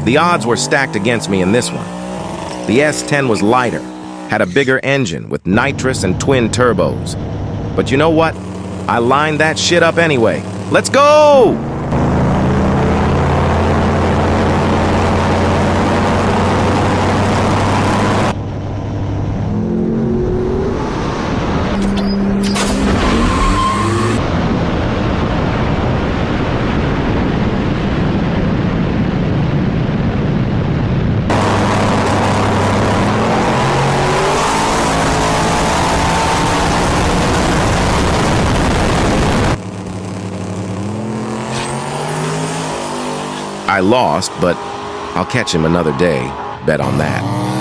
The odds were stacked against me in this one. The S10 was lighter, had a bigger engine with nitrous and twin turbos. But you know what? I lined that shit up anyway. Let's go! I lost, but I'll catch him another day. Bet on that.